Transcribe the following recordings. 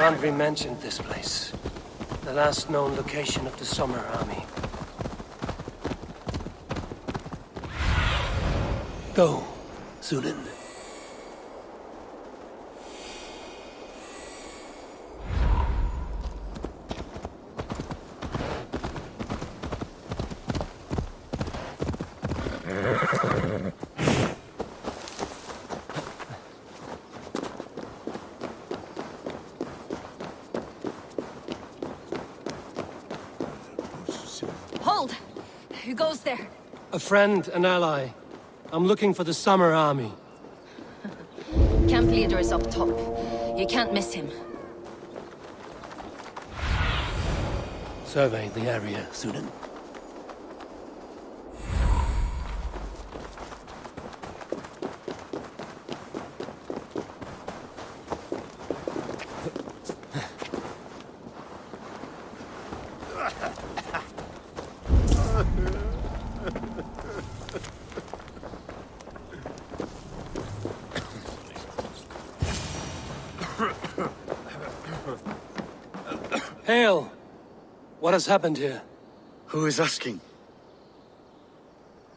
Sandri mentioned this place. The last known location of the Summer Army. Go, Sunan. Hold! Who goes there? A friend, an ally. I'm looking for the Summer Army. Camp leader is up top. You can't miss him. Survey the area, Sunan. Hail! What has happened here? Who is asking?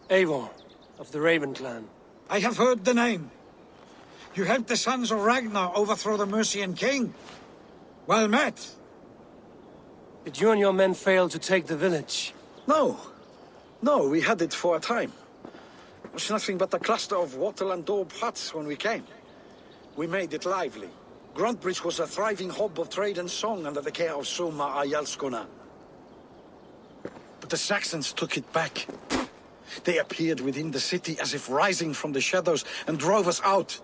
Eivor, of the Raven clan. I have heard the name. You helped the sons of Ragnar overthrow the Mercian king. Well met. Did you and your men fail to take the village? No. No, we had it for a time. It was nothing but a cluster of wattle and daub huts when we came. We made it lively. Gruntbridge was a thriving hub of trade and song under the care of Soma Ayalskona. But the Saxons took it back. They appeared within the city as if rising from the shadows and drove us out.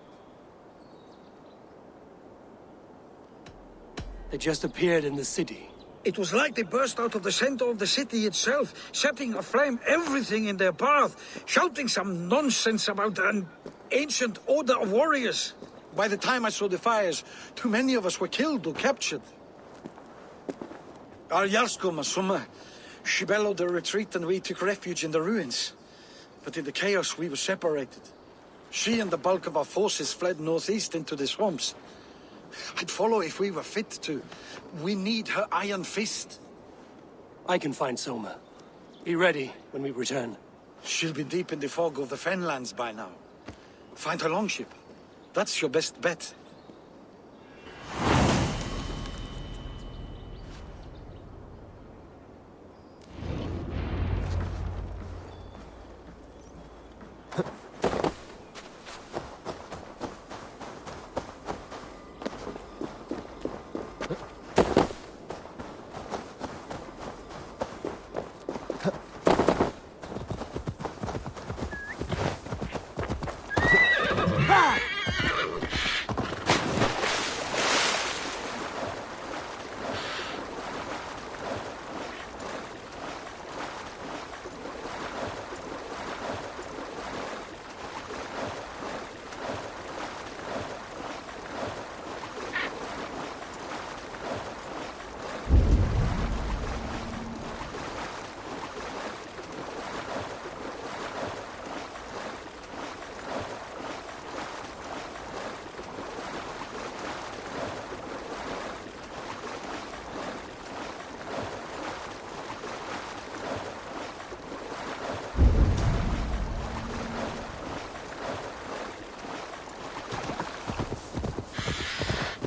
They just appeared in the city. It was like they burst out of the center of the city itself, setting aflame everything in their path, shouting some nonsense about an ancient order of warriors. By the time I saw the fires, too many of us were killed or captured. Ayalskona, Soma, she bellowed a retreat and we took refuge in the ruins. But in the chaos we were separated. She and the bulk of our forces fled northeast into the swamps. I'd follow if we were fit to. We need her iron fist. I can find Soma. Be ready when we return. She'll be deep in the fog of the Fenlands by now. Find her longship. That's your best bet.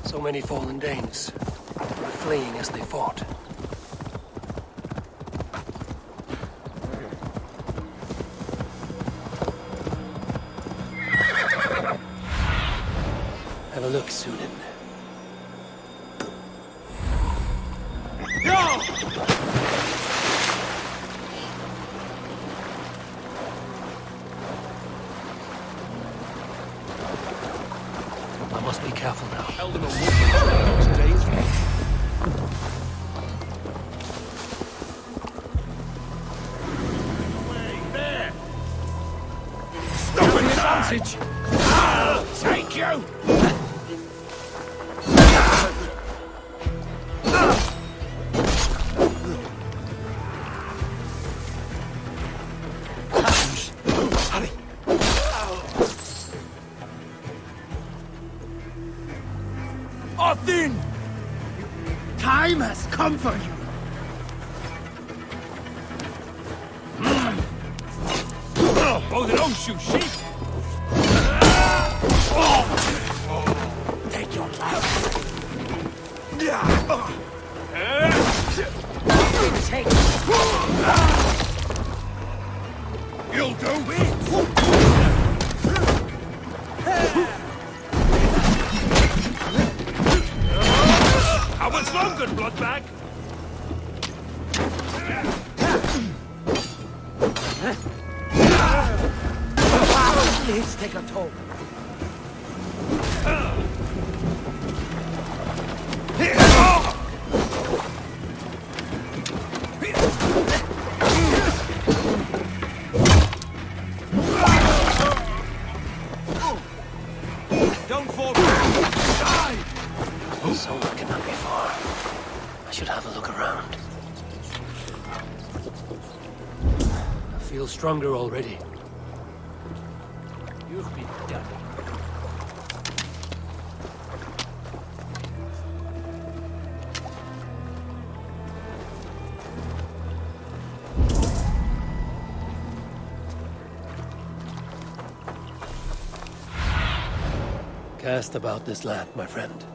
So many fallen Danes. They were fleeing as they fought. Have a look, Sunan. I must be careful now. Stop an advantage! I'll take you! Hurry! Odin! time has come for you! Oh, they don't shoot sheep! Take your life! Take. You'll do it! How much longer, Bloodbag? Let's take a toll. Don't fall back! Soma cannot be far. I should have a look around. I feel stronger already. You've been done. Cast about this land, my friend.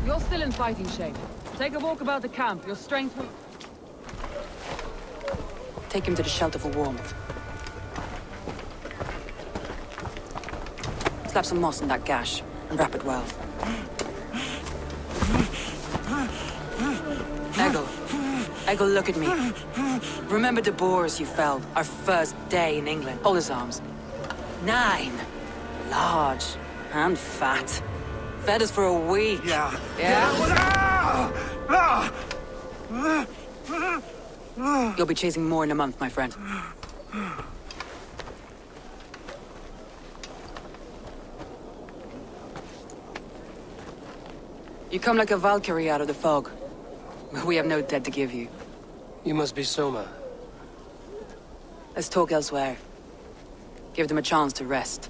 You're still in fighting shape. Take a walk about the camp. Your strength will... Take him to the shelter for warmth. Slap some moss in that gash, and wrap it well. Eggle, look at me. Remember the boars you felled, our first day in England? Hold his arms. 9. Large and fat. Fed us for a week. Yeah. You'll be chasing more in a month, my friend. You come like a Valkyrie out of the fog. We have no debt to give you. You must be Soma. Let's talk elsewhere. Give them a chance to rest.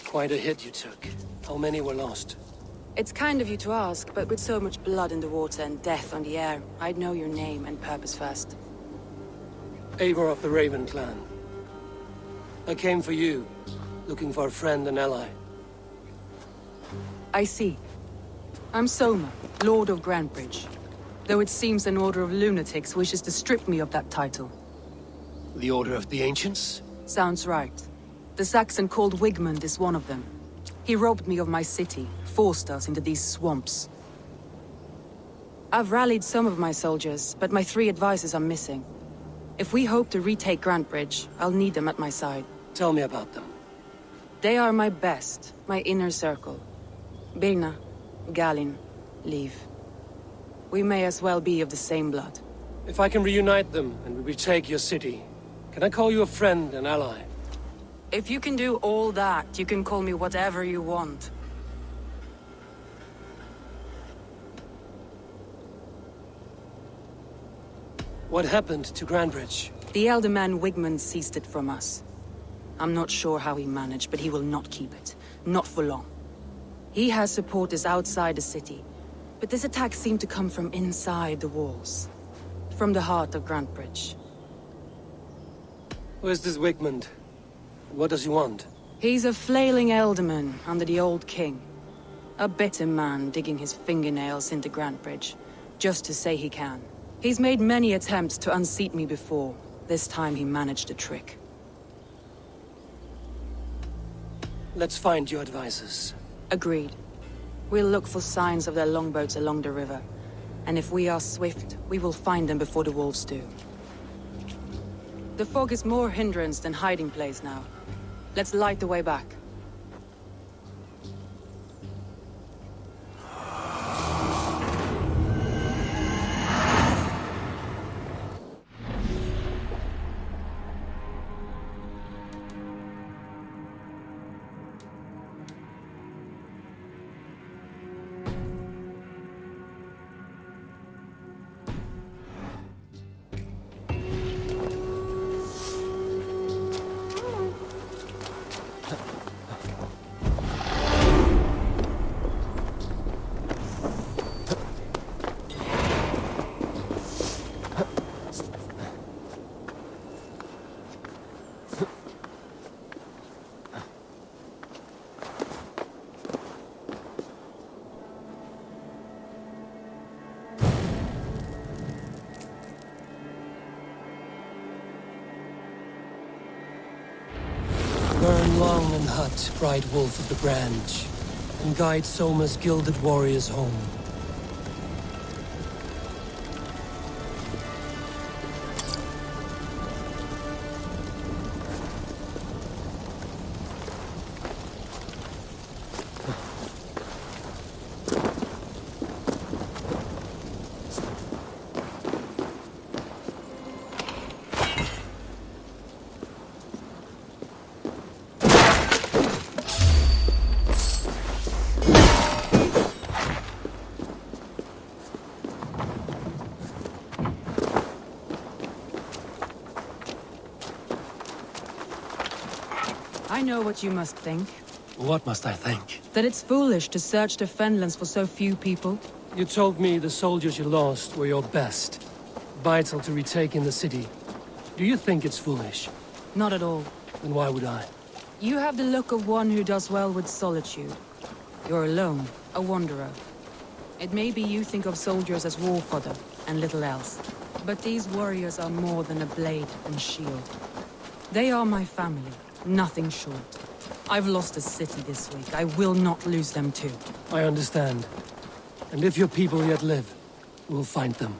Quite a hit you took. How many were lost? It's kind of you to ask, but with so much blood in the water and death on the air, I'd know your name and purpose first. Eivor of the Raven clan. I came for you, looking for a friend and ally. I see. I'm Soma, Lord of Grantebridge. Though it seems an order of lunatics wishes to strip me of that title. The Order of the Ancients? Sounds right. The Saxon called Wigmund is one of them. He robbed me of my city, forced us into these swamps. I've rallied some of my soldiers, but my 3 advisors are missing. If we hope to retake Grantebridge, I'll need them at my side. Tell me about them. They are my best, my inner circle. Birna, Galin, Liv. We may as well be of the same blood. If I can reunite them and we retake your city, can I call you a friend and ally? If you can do all that, you can call me whatever you want. What happened to Grantebridge? The elder man Wigmund seized it from us. I'm not sure how he managed, but he will not keep it. Not for long. He has supporters outside the city, but this attack seemed to come from inside the walls. From the heart of Grantebridge. Where's this Wigmund? What does he want? He's a flailing elderman under the old king. A bitter man digging his fingernails into Grantebridge, just to say he can. He's made many attempts to unseat me before. This time he managed the trick. let's find your advisors. Agreed. We'll look for signs of their longboats along the river. And if we are swift, we will find them before the wolves do. The fog is more hindrance than hiding place now. Let's light the way back. Burn long and hut, bright wolf of the branch, and guide Soma's gilded warriors home. I know what you must think. What must I think? That it's foolish to search the Fenlands for so few people. You told me the soldiers you lost were your best. Vital to retake in the city. Do you think it's foolish? Not at all. Then why would I? You have the look of one who does well with solitude. You're alone, a wanderer. It may be you think of soldiers as war fodder, and little else. But these warriors are more than a blade and shield. They are my family, nothing short. I've lost a city this week. I will not lose them too. I understand. And if your people yet live, we'll find them.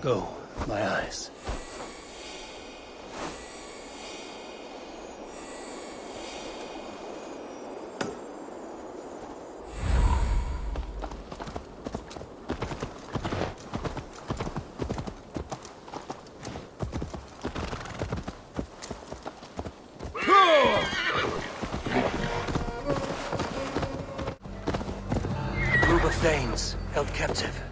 Go, my eyes. A group of Danes held captive.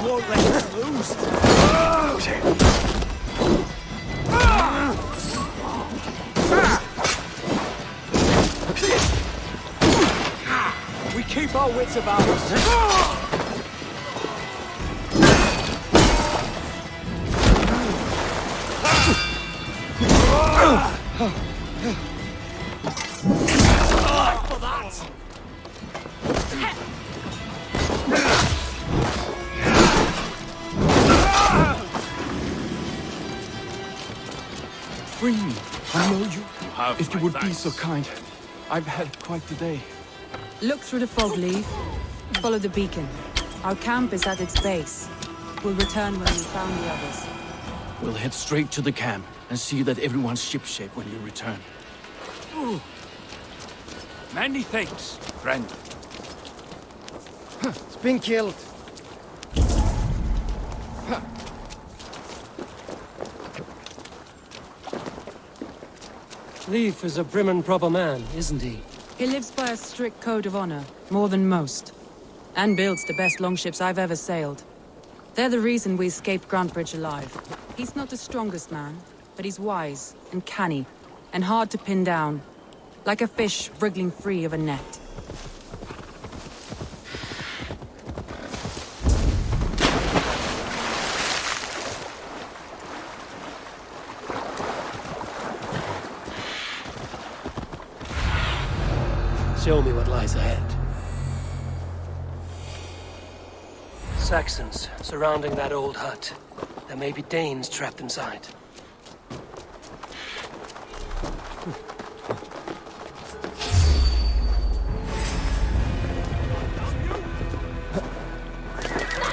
won't let us lose. We keep our wits about us. For that. Bring me. I know you. Have If you my would be thanks. so kind. I've had quite the day. Look through the fog, Leaf. Follow the beacon. Our camp is at its base. We'll return when we've found the others. We'll head straight to the camp and see that everyone's shipshape when you return. Many thanks, friend. It's been killed. Leif is a prim and proper man, isn't he? He lives by a strict code of honor, more than most. And builds the best longships I've ever sailed. They're the reason we escaped Grantbridge alive. He's not the strongest man, but he's wise and canny, and hard to pin down. Like a fish wriggling free of a net. Show me what lies ahead. Saxons surrounding that old hut. There may be Danes trapped inside.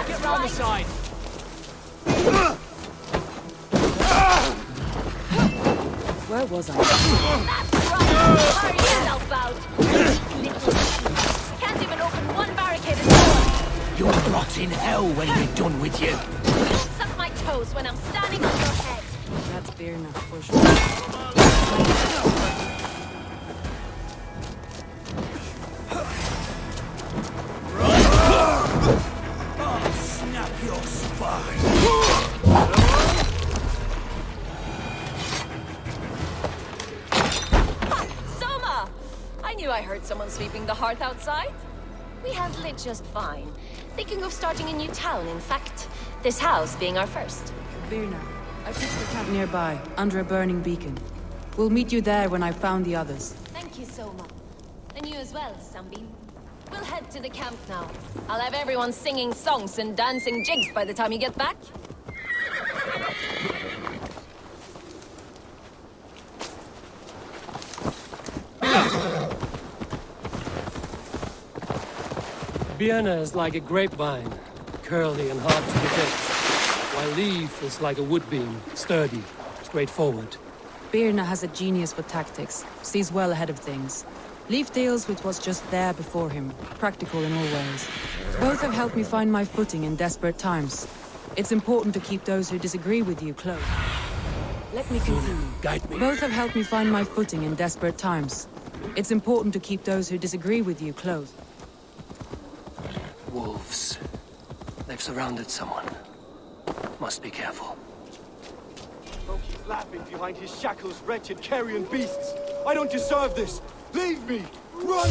Get round the side. Where was I? Hurry yourself out! Little can't even open one barricade at all! You'll rot in hell when we're done with you. Don't suck my toes when I'm standing on your head! That's Birna, for sure. Snap your spine. Soma! I knew I heard someone sweeping the hearth outside. We handled it just fine. Thinking of starting a new town, in fact. This house being our first. Birna, I pitched a camp nearby, under a burning beacon. We'll meet you there when I've found the others. Thank you, Soma. And you as well, Sunbeam. We'll head to the camp now. I'll have everyone singing songs and dancing jigs by the time you get back. Birna is like a grapevine, curly and hard to predict, while Leif is like a wood beam, sturdy, straightforward. Birna has a genius for tactics, sees well ahead of things. Leif deals with what's just there before him, practical in all ways. Both have helped me find my footing in desperate times. It's important to keep those who disagree with you close. Let me continue. Guide me. Both have helped me find my footing in desperate times. It's important to keep those who disagree with you close. Wolves. They've surrounded someone. Must be careful. Loki's laughing behind his shackles, wretched carrion beasts. I don't deserve this. Leave me! Run!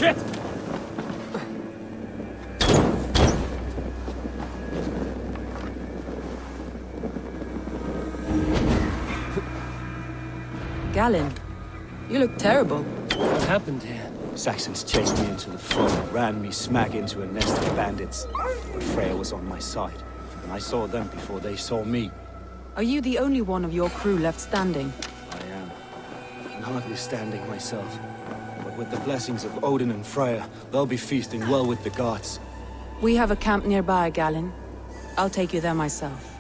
Shit! Galen, you look terrible. What happened here? Saxons chased me into the fog, ran me smack into a nest of bandits. But Freya was on my side, and I saw them before they saw me. Are you the only one of your crew left standing? I am. I'm hardly standing myself. But with the blessings of Odin and Freya, they'll be feasting well with the gods. We have a camp nearby, Galen. I'll take you there myself.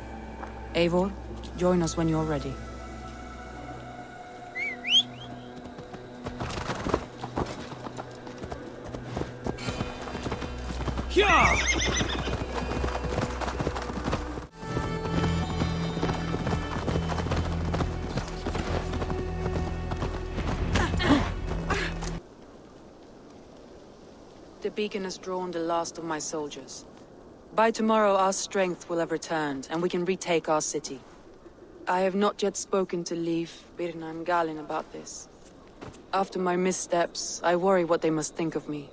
Eivor, join us when you're ready. The beacon has drawn the last of my soldiers. By tomorrow our strength will have returned, and we can retake our city. I have not yet spoken to Leif, Birna and Galen about this. After my missteps, I worry what they must think of me.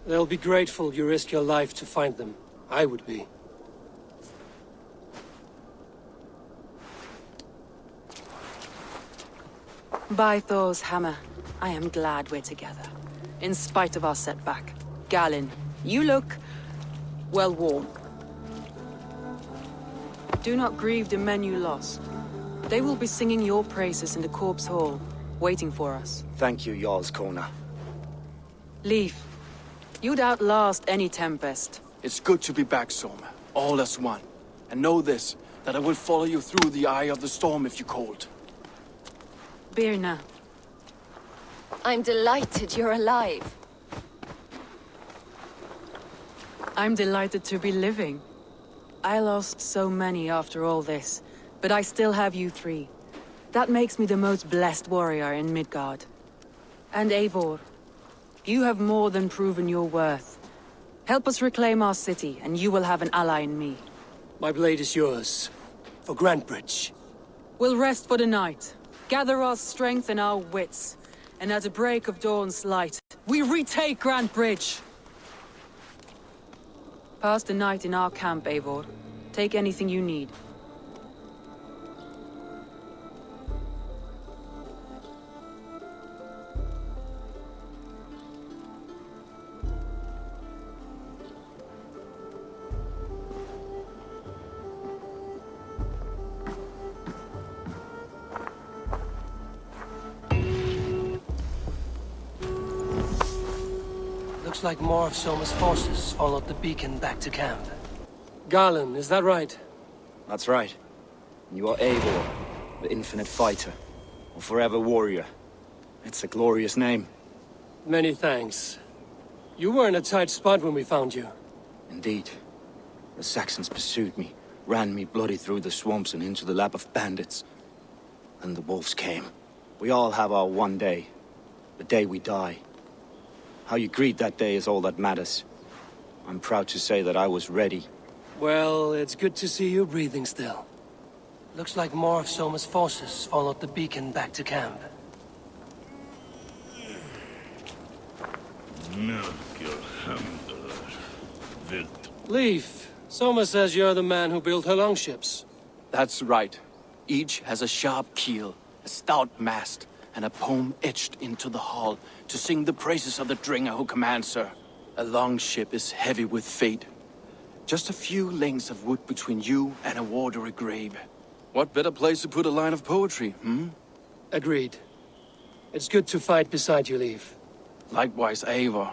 They'll be grateful you risked your life to find them. I would be. By Thor's hammer, I am glad we're together. In spite of our setback. Galen, you look... well worn. Do not grieve the men you lost. They will be singing your praises in the Corpse Hall, waiting for us. Thank you, Jarl's Kona. Leif, you'd outlast any tempest. It's good to be back, Soma. All as one. And know this, that I will follow you through the eye of the storm if you called. Birna. I'm delighted you're alive. I'm delighted to be living. I lost so many after all this, but I still have you three. That makes me the most blessed warrior in Midgard. And Eivor, you have more than proven your worth. Help us reclaim our city, and you will have an ally in me. My blade is yours. For Grantbridge. We'll rest for the night. Gather our strength and our wits. And at the break of dawn's light, we retake Grantbridge! Pass the night in our camp, Eivor. Take anything you need. Looks like more of Soma's forces followed the beacon back to camp. Galen, is that right? That's right. You are Eivor, the infinite fighter, or forever warrior. It's a glorious name. Many thanks. You were in a tight spot when we found you. Indeed. The Saxons pursued me, ran me bloody through the swamps and into the lap of bandits. Then the wolves came. We all have our one day. The day we die. How you greet that day is all that matters. I'm proud to say that I was ready. Well, it's good to see you breathing still. Looks like more of Soma's forces followed the beacon back to camp. Leif, Soma says you're the man who built her longships. That's right. Each has a sharp keel, a stout mast, and a poem etched into the hull to sing the praises of the Dringer who commands her. A longship is heavy with fate. Just a few lengths of wood between you and a watery grave. What better place to put a line of poetry, Agreed. It's good to fight beside you, Leif. Likewise, Eivor.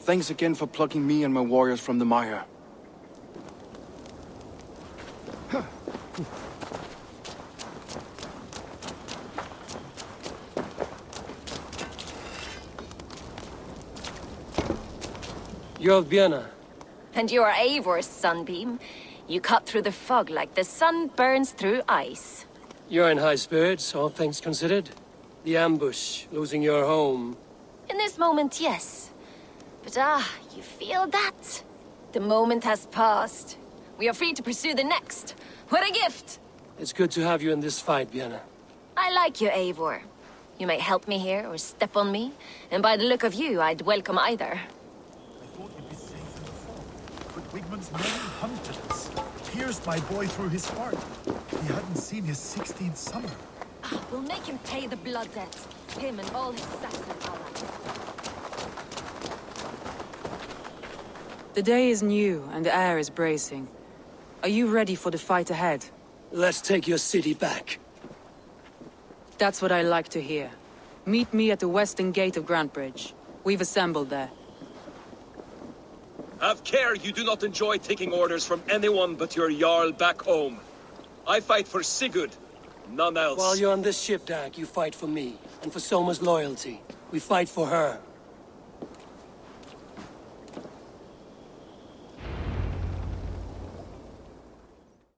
Thanks again for plucking me and my warriors from the mire. You're Birna. And you're Eivor's sunbeam. You cut through the fog like the sun burns through ice. You're in high spirits, all things considered. The ambush, losing your home. In this moment, yes. But you feel that? The moment has passed. We are free to pursue the next. What a gift! It's good to have you in this fight, Vienna. I like you, Eivor. You may help me here or step on me, and by the look of you, I'd welcome either. I thought you'd be safe in the fog, but Wigmund's men hunted us. Pierced my boy through his heart. He hadn't seen his 16th summer. We'll make him pay the blood debt. Him and all his Saxon allies. The day is new, and the air is bracing. Are you ready for the fight ahead? Let's take your city back. That's what I like to hear. Meet me at the western gate of Grantbridge. We've assembled there. Have care you do not enjoy taking orders from anyone but your Jarl back home. I fight for Sigurd, none else. While you're on this ship, Dag, you fight for me, and for Soma's loyalty. We fight for her.